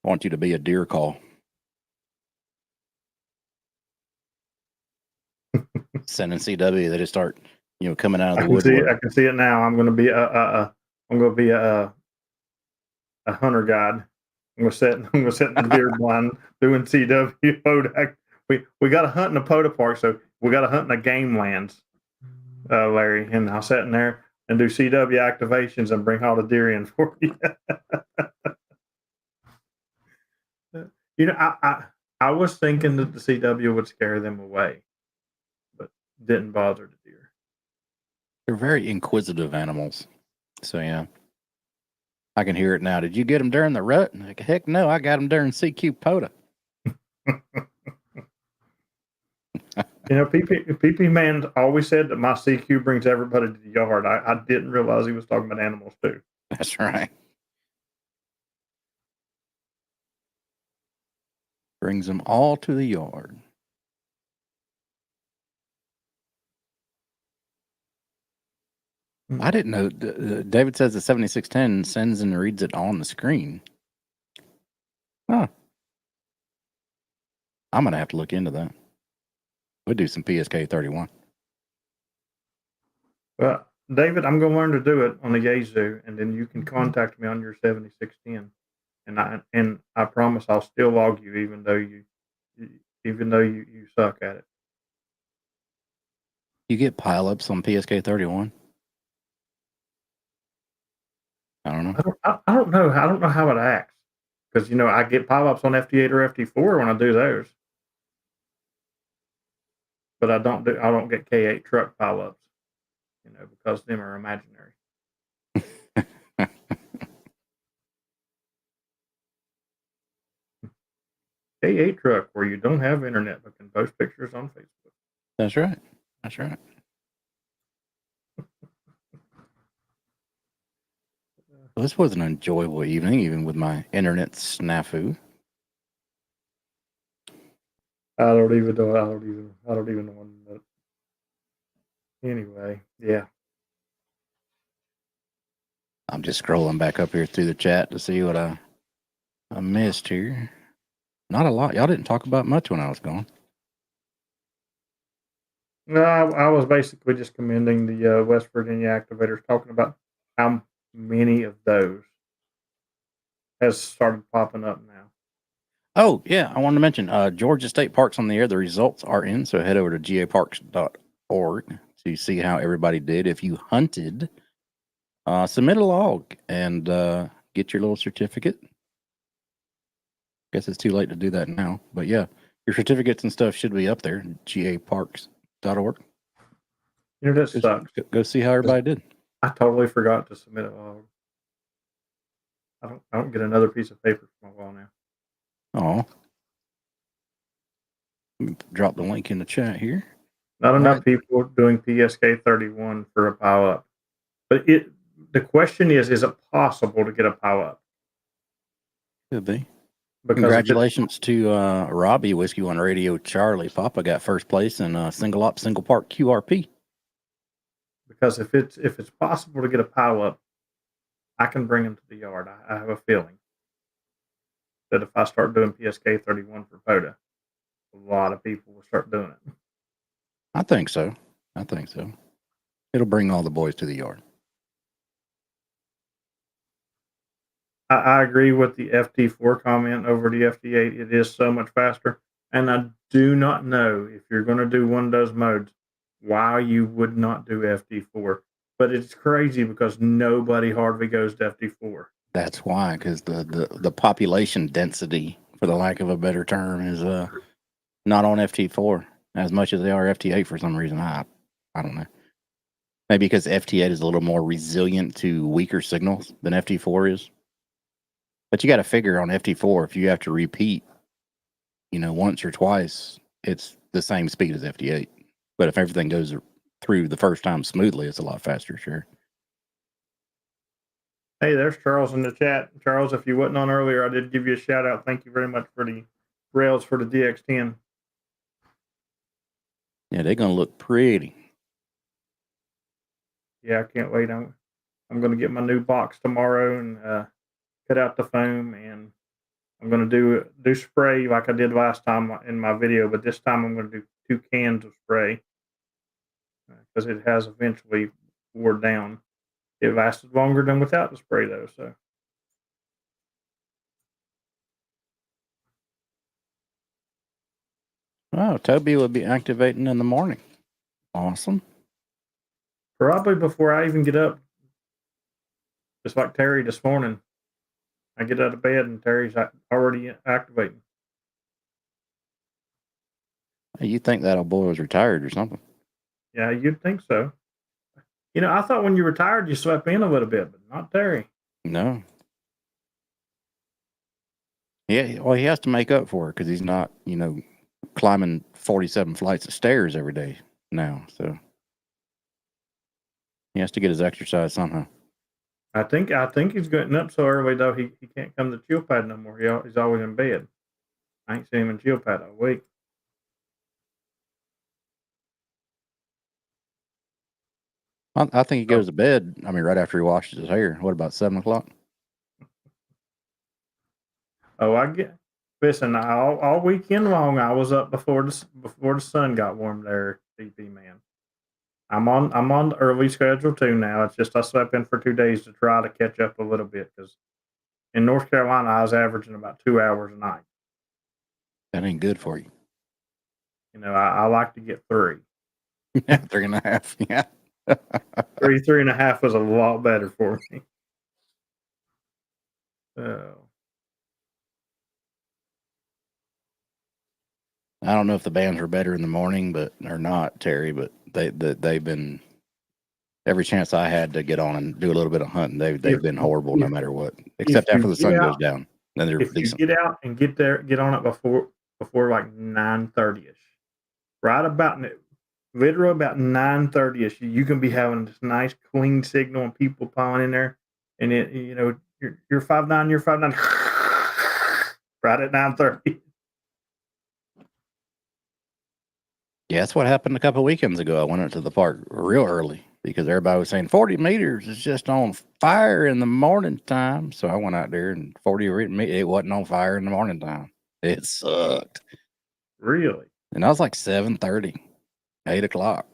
I want you to be a deer call. Sending CW, they just start, coming out of the woodwork. I can see it now. I'm going to be a hunter guide. I'm going to sit in the deer blind doing CW PODA. We got to hunt in the PODA park, so we got to hunt in the game lands, Larry. And I'll sit in there and do CW activations and bring all the deer in for you. I was thinking that the CW would scare them away, but didn't bother the deer. They're very inquisitive animals. So, yeah. I can hear it now. Did you get them during the rut? Like, heck no, I got them during CQ POTA. PP Man always said that my CQ brings everybody to the yard. I didn't realize he was talking about animals too. That's right. Brings them all to the yard. I didn't know. David says the 7610 sends and reads it on the screen. Huh. I'm going to have to look into that. We'll do some PSK 31. Well, David, I'm going to learn to do it on the Yazoo, and then you can contact me on your 7610. And I promise I'll still log you, even though you suck at it. You get pileups on PSK 31? I don't know. I don't know. I don't know how it acts, because I get pileups on FT8 or FT4 when I do those, but I don't get K8 truck pileups, because them are imaginary. K8 truck where you don't have internet but can post pictures on Facebook. That's right. That's right. Well, this was an enjoyable evening, even with my internet snafu. I don't even know. Anyway, yeah. I'm just scrolling back up here through the chat to see what I missed here. Not a lot. Y'all didn't talk about much when I was gone. No, I was basically just commending the West Virginia activators, talking about how many of those has started popping up now. Oh, yeah. I wanted to mention Georgia State Parks on the air. The results are in, so head over to gaparks.org to see how everybody did. If you hunted, submit a log and get your little certificate. Guess it's too late to do that now, but yeah, your certificates and stuff should be up there. gaparks.org. That sucks. Go see how everybody did. I totally forgot to submit a log. I don't get another piece of paper from a while now. Oh, drop the link in the chat here. Not enough people doing PSK 31 for a pile up, but the question is it possible to get a pile up? Could be. Because congratulations to Robbie, Whiskey One Radio Charlie. Papa got first place in single op, single park QRP. Because if it's possible to get a pile up, I can bring them to the yard. I have a feeling that if I start doing PSK 31 for POTA, a lot of people will start doing it. I think so. It'll bring all the boys to the yard. I agree with the FT4 comment over the FT8. It is so much faster. And I do not know if you're going to do one of those modes, why you would not do FT4. But it's crazy because nobody hardly goes to FT4. That's why, because the population density, for the lack of a better term, is not on FT4 as much as they are FT8 for some reason. I don't know. Maybe because FT8 is a little more resilient to weaker signals than FT4 is. But you got to figure on FT4, if you have to repeat, once or twice, it's the same speed as FT8. But if everything goes through the first time smoothly, it's a lot faster, sure. Hey, there's Charles in the chat. Charles, if you wasn't on earlier, I did give you a shout out. Thank you very much for the rails for the DX10. Yeah, they're gonna look pretty. Yeah, I can't wait. I'm going to get my new box tomorrow and cut out the foam, and I'm going to do spray like I did last time in my video, but this time I'm going to do 2 cans of spray because it has eventually wore down. It lasted longer than without the spray though. So Oh, Toby will be activating in the morning. Awesome. probably before I even get up, just like Terry this morning, I get out of bed and Terry's already activating. Hey, you think that old boy was retired or something? Yeah, you'd think so. I thought when you retired you slept in a little bit, but not Terry. No. Yeah, well, he has to make up for it because he's not, climbing 47 flights of stairs every day now. So he has to get his exercise somehow. I think he's getting up so early though he can't come to chill pad no more. He's always in bed. I ain't seen him in chill pad all week. I think he Oh, goes to bed. I mean, right after he washes his hair. What about 7 o'clock? oh, I get. Listen, all weekend long I was up before the sun got warm there, DP man. I'm on the early schedule too now. It's just I slept in for 2 days to try to catch up a little bit because in North Carolina I was averaging about 2 hours a night. That ain't good for you. I like to get three. 3.5. Yeah. Three and a half was a lot better for me. Oh. I don't know if the bands were better in the morning, but or not, Terry. But they've been every chance I had to get on and do a little bit of hunting. They've If been horrible no if matter what, if except you after the get sun out goes down. Then they're if you decent. get out and get on it before like 9:30 ish, right about literally about 9:30 ish, you can be having this nice clean signal and people piling in there, and you're 5'9", you're 5'9", right at 9:30. Yeah, that's what happened a couple of weekends ago. I went up to the park real early because everybody was saying 40 meters is just on fire in the morning time. So I went out there and it wasn't on fire in the morning time. It sucked. Really? And I was like 7:30, 8 o'clock.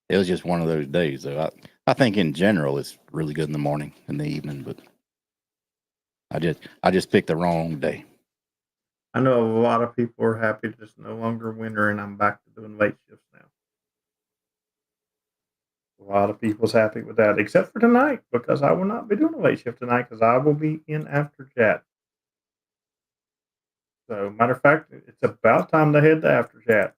It was just one of those days. So I think in general it's really good in the morning and the evening, but I just picked the wrong day. I know a lot of people are happy that it's no longer winter and I'm back to doing late shifts now. A lot of people's happy with that, except for tonight because I will not be doing a late shift tonight because I will be in after chat. So, matter of fact, it's about time to head to after chat.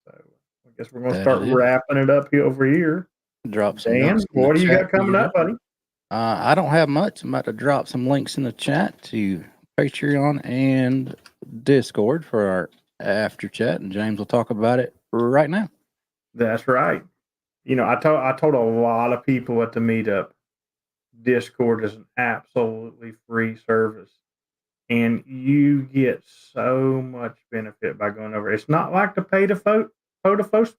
So, I guess we're going to That start it is. wrapping it up here over here. Drop some Dan, links in the what do you chat got to coming get up, it. buddy? I don't have much. I'm about to drop some links in the chat to Patreon and Discord for our after chat, and James will talk about it right now. That's right. I told a lot of people at the meetup, Discord is an absolutely free service, and you get so much benefit by going over. It's not like the pay to POTA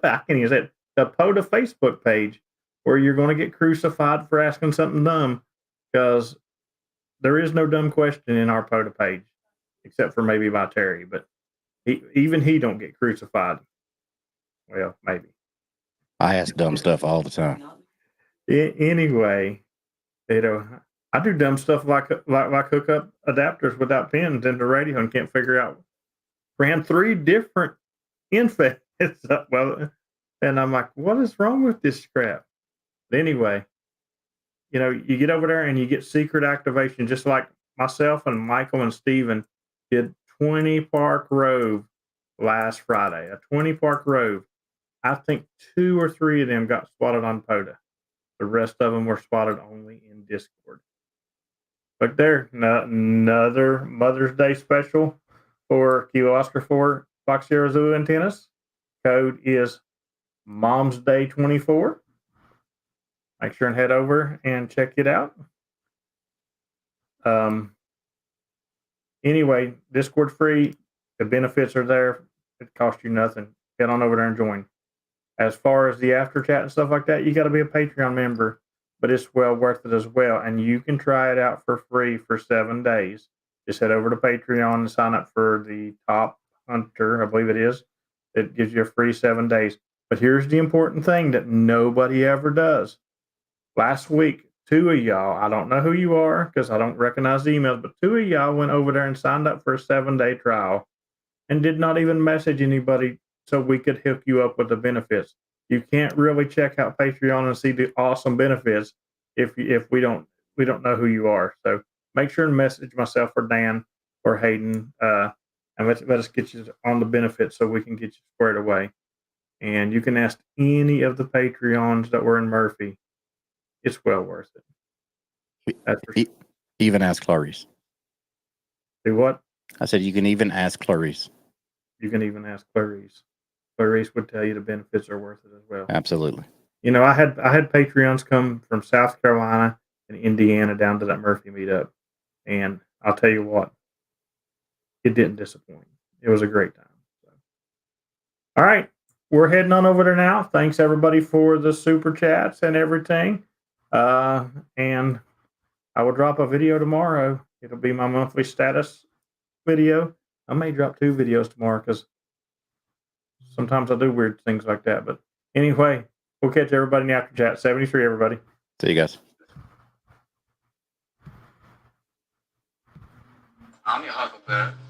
I can't use it. The POTA Facebook page where you're going to get crucified for asking something dumb because there is no dumb question in our POTA page except for maybe by Terry, but even he don't get crucified. Well, maybe. I ask dumb stuff all the time. Anyway, I do dumb stuff like hook up adapters without pins into radio and can't figure out. Ran 3 different infeds. Well, and I'm like, what is wrong with this crap? Anyway, you get over there and you get secret activation, just like myself and Michael and Steven did 20 Park Rove last Friday. A 20 Park Rove. I think 2 or 3 of them got spotted on POTA. The rest of them were spotted only in Discord. Look there, another Mother's Day special for Kilo Oscar 4 Fox Sierra Zulu antennas. Code is Mom's Day 24. Make sure and head over and check it out. Anyway, Discord free. The benefits are there. It costs you nothing. Get on over there and join. As far as the after chat and stuff like that, you got to be a Patreon member, but it's well worth it as well. And you can try it out for free for 7 days. Just head over to Patreon and sign up for the Top Hunter, I believe it is. It gives you a free 7 days. But here's the important thing that nobody ever does. Last week, 2 of y'all, I don't know who you are because I don't recognize the emails, but 2 of y'all went over there and signed up for a 7-day trial and did not even message anybody so we could hook you up with the benefits. You can't really check out Patreon and see the awesome benefits if we don't know who you are. So make sure and message myself or Dan or Hayden, and let us get you on the benefits so we can get you squared away. And you can ask any of the Patreons that were in Murphy. It's well worth it. That's for sure. Even ask Clarice. Do what? I said you can even ask Clarice. You can even ask Clarice. Clarice would tell you the benefits are worth it as well. Absolutely. You know, I had Patreons come from South Carolina and Indiana down to that Murphy meetup, and I'll tell you what, it didn't disappoint. It was a great time. So. All right, we're heading on over there now. Thanks everybody for the super chats and everything. And I will drop a video tomorrow. It'll be my monthly status video. I may drop 2 videos tomorrow because sometimes I do weird things like that. But anyway, we'll catch everybody in the after chat. 73, everybody. See you guys. I'm your Huckleberry.